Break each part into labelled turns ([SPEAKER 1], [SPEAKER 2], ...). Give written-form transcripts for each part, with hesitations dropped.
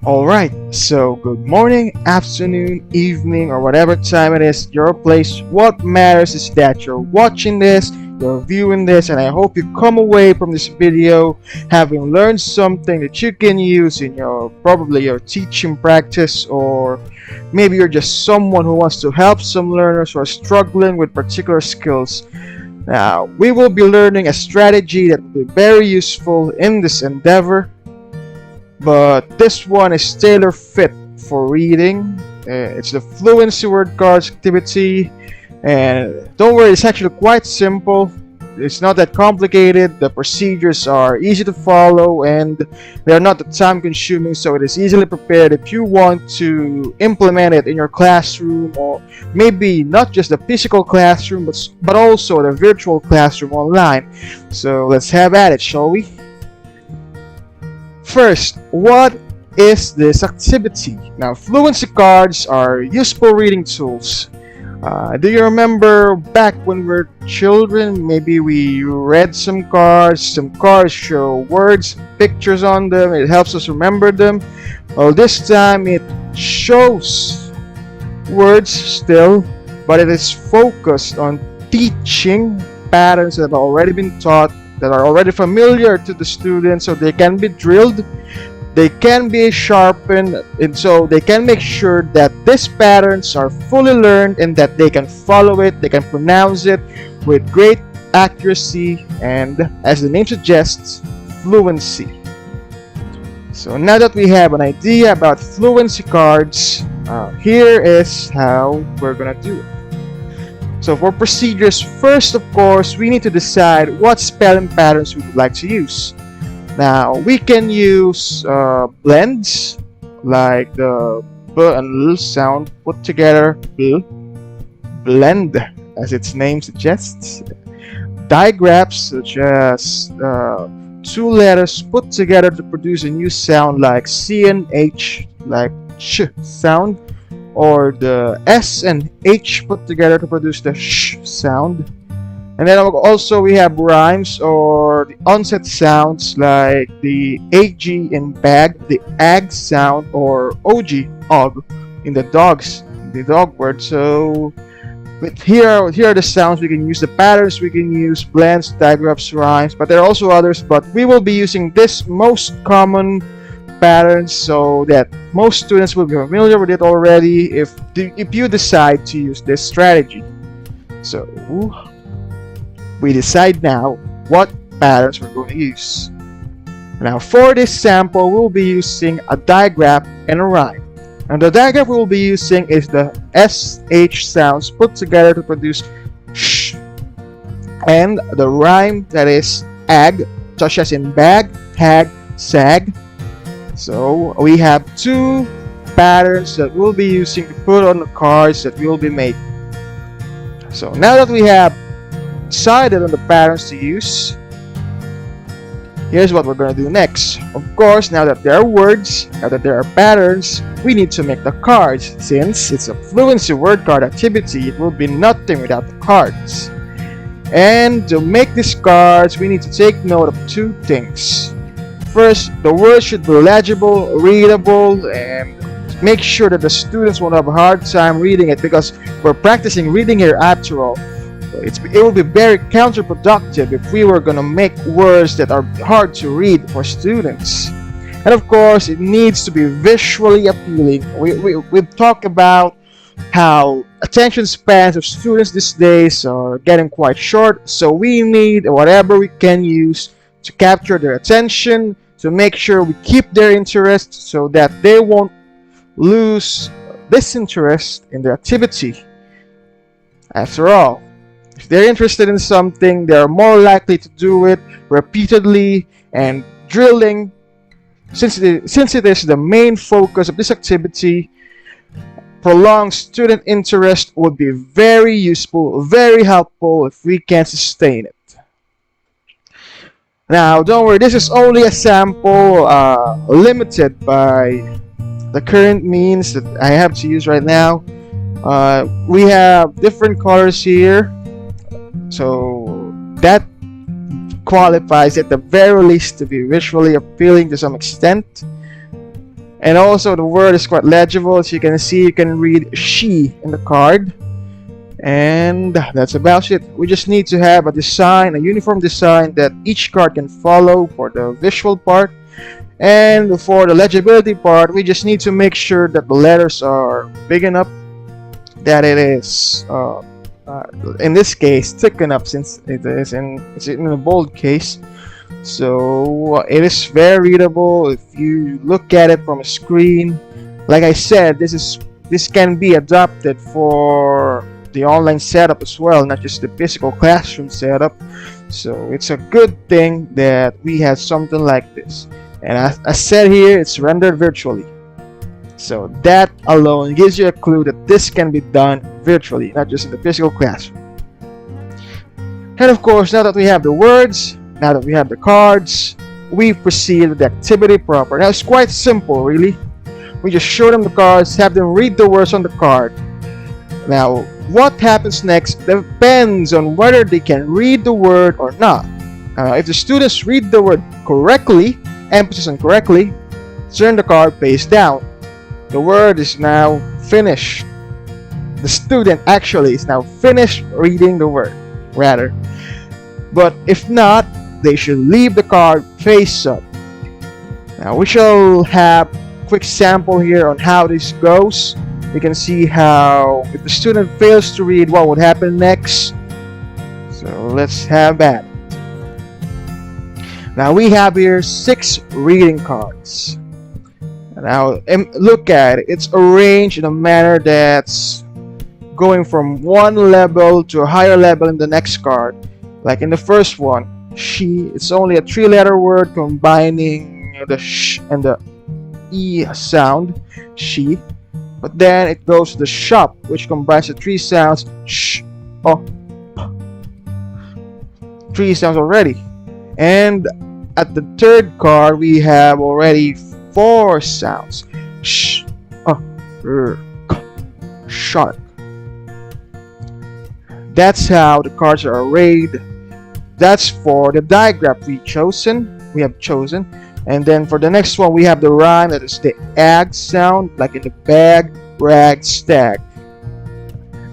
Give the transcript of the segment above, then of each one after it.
[SPEAKER 1] Alright, so good morning, afternoon, evening, or whatever time it is, your place. What matters is that you're watching this, you're viewing this, and I hope you come away from this video having learned something that you can use in probably your teaching practice, or maybe you're just someone who wants to help some learners who are struggling with particular skills. Now, we will be learning a strategy that will be very useful in this endeavor. But this one is tailor fit for reading. It's the Fluency word cards activity, and don't worry, it's actually quite simple. It's not that complicated. The procedures are easy to follow and they are not that time consuming, so it is easily prepared if you want to implement it in your classroom, or maybe not just the physical classroom but also the virtual classroom online. So let's have at it, shall we? First, what is this activity? Now, fluency cards are useful reading tools. Do you remember back when we were children, maybe we read some cards? Some cards show words, pictures on them, it helps us remember them. Well, this time it shows words still, but it is focused on teaching patterns that have already been taught, that are already familiar to the students, so they can be drilled, they can be sharpened, and so they can make sure that these patterns are fully learned and that they can follow it, they can pronounce it with great accuracy and, as the name suggests, fluency. So now that we have an idea about fluency cards, here is how we're gonna do it. So for procedures, first of course, we need to decide what spelling patterns we would like to use. Now, we can use blends, like the B and L sound put together, blend, as its name suggests. Digraphs, such as two letters put together to produce a new sound, like C and H, like ch sound, or the S and H put together to produce the sh sound. And then also we have rhymes or the onset sounds, like the AG in bag, the ag sound, or og in the dog word. So here are the sounds we can use, the patterns we can use, blends, digraphs, rhymes, but there are also others, but we will be using this most common patterns so that most students will be familiar with it already if you decide to use this strategy. So we decide now what patterns we're going to use. Now for this sample, we'll be using a digraph and a rhyme. And the digraph we'll be using is the SH sounds put together to produce sh, and the rhyme, that is ag, such as in bag, hag, sag. So we have two patterns that we'll be using to put on the cards that we'll be making. So now that we have decided on the patterns to use, here's what we're going to do next. Of course, now that there are words, now that there are patterns, we need to make the cards. Since it's a fluency word card activity, it will be nothing without the cards. And to make these cards, we need to take note of two things. First, the words should be legible, readable, and make sure that the students won't have a hard time reading it, because we're practicing reading here after all. It will be very counterproductive if we were going to make words that are hard to read for students. And of course, it needs to be visually appealing. We've talked about how attention spans of students these days are getting quite short, so we need whatever we can use to capture their attention, to make sure we keep their interest so that they won't lose disinterest in the activity. After all, if they're interested in something, they're more likely to do it repeatedly, and drilling, since it is the main focus of this activity, prolonged student interest would be very useful, very helpful if we can sustain it. Now, don't worry, this is only a sample, limited by the current means that I have to use right now. We have different colors here, so that qualifies at the very least to be visually appealing to some extent. And also the word is quite legible. As you can see, you can read she in the card. And that's about it. We just need to have a design, a uniform design that each card can follow for the visual part. And for the legibility part, we just need to make sure that the letters are big enough, that it is in this case thick enough, since it's in a bold case, so it is very readable if you look at it from a screen. Like I said, this can be adapted for the online setup as well, not just the physical classroom setup. So it's a good thing that we have something like this. And as I said here, it's rendered virtually. So that alone gives you a clue that this can be done virtually, not just in the physical classroom. And of course, now that we have the words, now that we have the cards, we proceed with the activity proper. Now it's quite simple, really. We just show them the cards, have them read the words on the card. Now, what happens next depends on whether they can read the word or not. If the students read the word correctly, emphasis on correctly, turn the card face down. The word is now finished. The student actually is now finished reading the word, rather. But if not, they should leave the card face up. Now we shall have a quick sample here on how this goes. You can see how if the student fails to read, what would happen next. So let's have that. Now we have here 6 reading cards. Now look at it. It's arranged in a manner that's going from one level to a higher level in the next card. Like in the first one, she, it's only a 3-letter word combining the sh and the e sound, she. But then it goes to the shop, which combines the 3 sounds, sh, oh, p. 3 sounds already. And at the third card, we have already 4 sounds, sh, k, shark. That's how the cards are arrayed. That's for the diagram we have chosen. And then for the next one, we have the rhyme, that is the ag sound, like in the bag, rag, stag.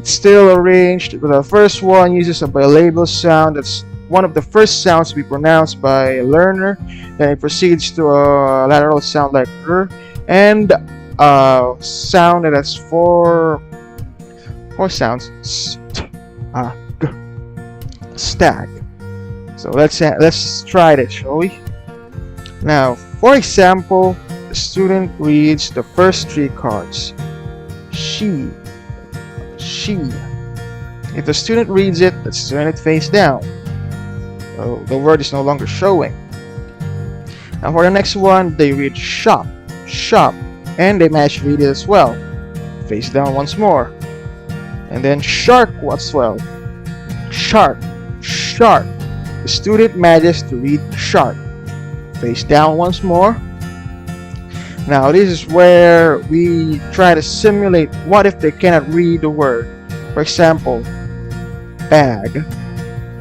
[SPEAKER 1] It's still arranged. The first one uses a bilabel sound. That's one of the first sounds to be pronounced by a learner. Then it proceeds to a lateral sound like r, and a sound that has 4 sounds, st, g, stag. So let's try this, shall we? Now, for example, the student reads the first 3 cards. She. If the student reads it, let's turn it face down. So the word is no longer showing. Now for the next one, they read shop, and they manage to read it as well. Face down once more. And then shark as well. Shark. The student manages to read shark. Face down once more. Now this is where we try to simulate what if they cannot read the word. For example, bag.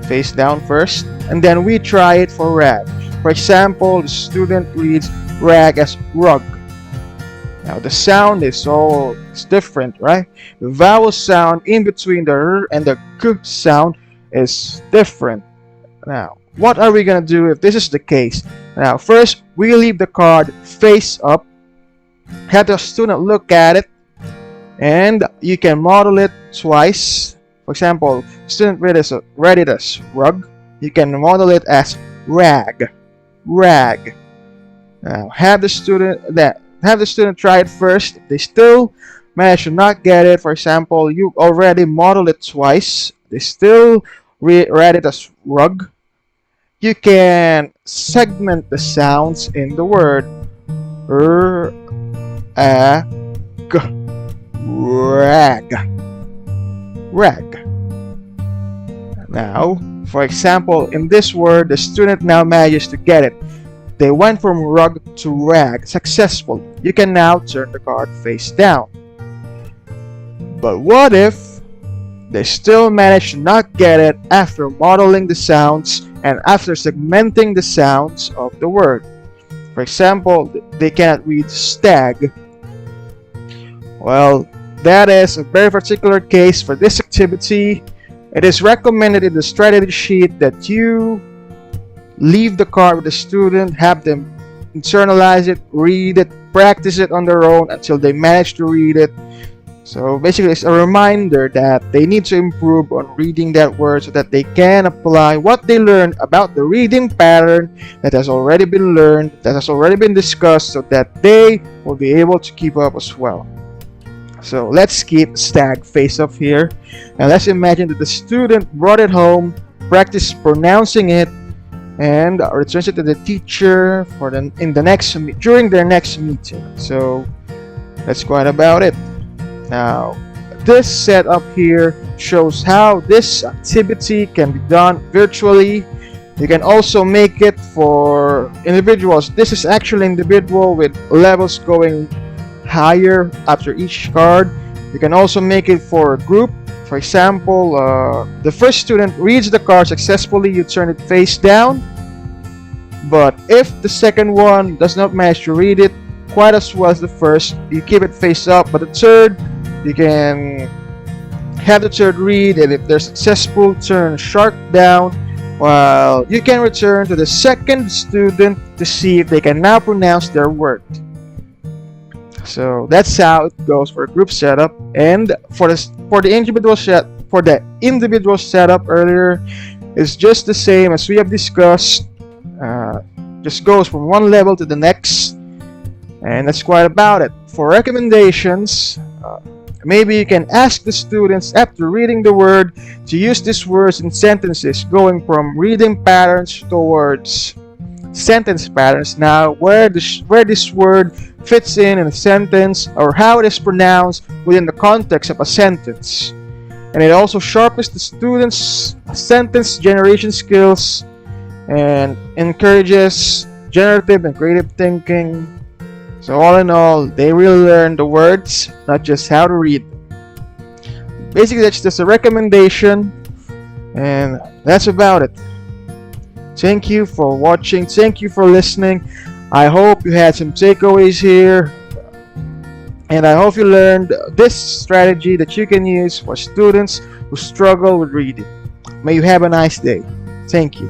[SPEAKER 1] Face down first, and then we try it for rag. For example, the student reads rag as rug. Now the sound is different, right? The vowel sound in between the r and the g sound is different. Now, what are we gonna do if this is the case? Now, first, we leave the card face up. Have the student look at it, and you can model it twice. For example, student read it as rug. You can model it as rag. Now, have the student try it first. If they still manage to not get it, for example, you already modeled it twice. They still read it as rug. You can segment the sounds in the word r, a, g, rag. Now, for example, in this word, the student now manages to get it. They went from rug to rag successfully. You can now turn the card face down. But what if they still manage to not get it after modeling the sounds and after segmenting the sounds of the word? For example, they cannot read stag. Well, that is a very particular case for this activity. It is recommended in the strategy sheet that you leave the card with the student, have them internalize it, read it, practice it on their own until they manage to read it. So basically, it's a reminder that they need to improve on reading that word so that they can apply what they learned about the reading pattern that has already been learned, that has already been discussed, so that they will be able to keep up as well. So let's keep stag face up here, and let's imagine that the student brought it home, practiced pronouncing it, and returns it to the teacher for during their next meeting. So that's quite about it. Now, this setup here shows how this activity can be done virtually. You can also make it for individuals. This is actually individual with levels going higher after each card. You can also make it for a group. For example, the first student reads the card successfully, you turn it face down. But if the second one does not manage to read it quite as well as the first, you keep it face up. But the third, you can have the third read, and if they're successful, turn sharp down, while you can return to the second student to see if they can now pronounce their word. So that's how it goes for a group setup. And for the individual setup earlier, it's just the same as we have discussed. Just goes from one level to the next, and that's quite about it. For recommendations, maybe you can ask the students after reading the word to use these words in sentences, going from reading patterns towards sentence patterns. Now, where this word fits in a sentence, or how it is pronounced within the context of a sentence. And it also sharpens the students' sentence generation skills and encourages generative and creative thinking. So all in all, they really learn the words, not just how to read. Basically, that's just a recommendation, and that's about it. Thank you for watching. Thank you for listening. I hope you had some takeaways here, and I hope you learned this strategy that you can use for students who struggle with reading. May you have a nice day. Thank you.